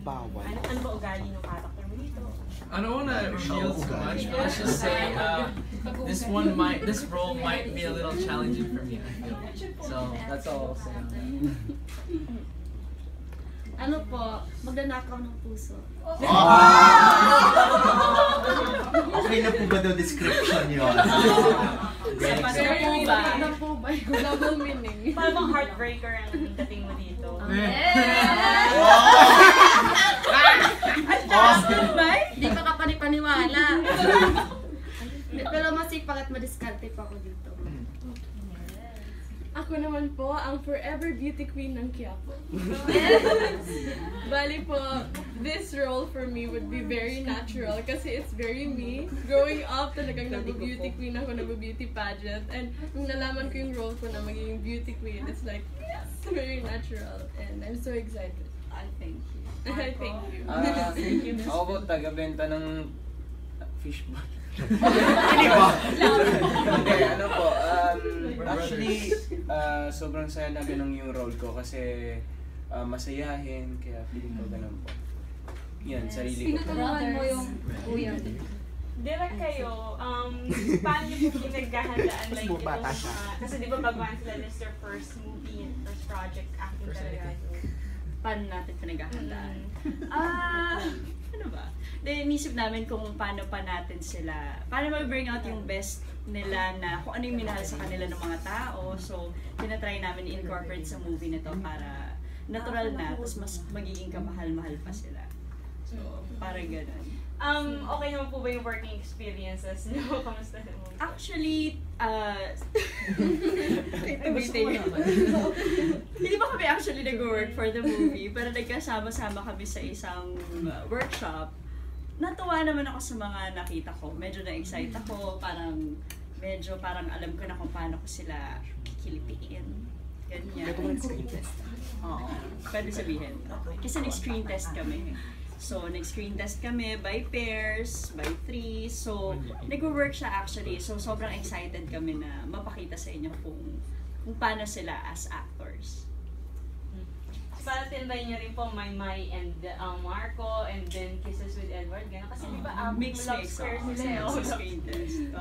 bawal. Ano ba ugali ng character mo dito? I don't want to reveal too much, but let's just say this role might be a little challenging for me, I feel. So that's all I'll say on that. Ano po, magnanakaw ng puso. Okay na po ba daw description yun? Very na po ba? Double meaning. Parang bang heartbreaker ang dating mo dito? Hindi pa kapanipaniwala. Pero masipag at madiskarte pa ako dito. Ako naman po, ang forever beauty queen ng Quiapo. Bali po, this role for me would be very natural kasi it's very me. Growing up, talagang nag-beauty queen ako, nag-beauty pageant. And nung nalaman ko yung role ko na magiging beauty queen, it's like, yes, very natural. And I'm so excited. I thank you. Thank you. Thank you, Miss. Ako po, taga-benta ng fishball. Hindi ba? Hindi, ano po, actually, sobrang saya na ganun yung role ko kasi masayahin, kaya feeling ko ganun po. Yan, sarili ko. Tinutulungan mo yung kuya. Direct kayo, paano niyo po pinaghahandaan like itong kasi di ba Bagwan sila, this their first movie, first project, acting talaga. Paano natin pinaghahandaan? Ano ba? Then, inisip namin kung paano pa natin sila, paano ma-bring out yung best nila na kung ano yung minahal sa kanila ng mga tao. So, tinatry namin i-incorporate sa movie na to para natural na, tapos mas magiging kamahal-mahal pa sila. So, parang ganun. Okay naman po ba yung working experiences niyo? Kamusta naman? Actually, hindi pa kami actually nag-work for the movie, pero nagkasama-sama kami sa isang workshop. Natuwa naman ako sa mga nakita ko. Medyo na-excite ako, medyo parang alam ko na kung paano ko sila kikilipiin. Ganyan. Screen test. Oo, pwede sabihin. Kasi nag-screen test kami. So, nag-screen test kami by pairs, by threes. So, nag-work siya actually. So, sobrang excited kami na mapakita sa inyo kung paano sila as actors. Para tinry niyo rin po Maymay and Marco and then Kisses with Edward. Gano'n. Kasi di ba mix love squares nila. sa screen test.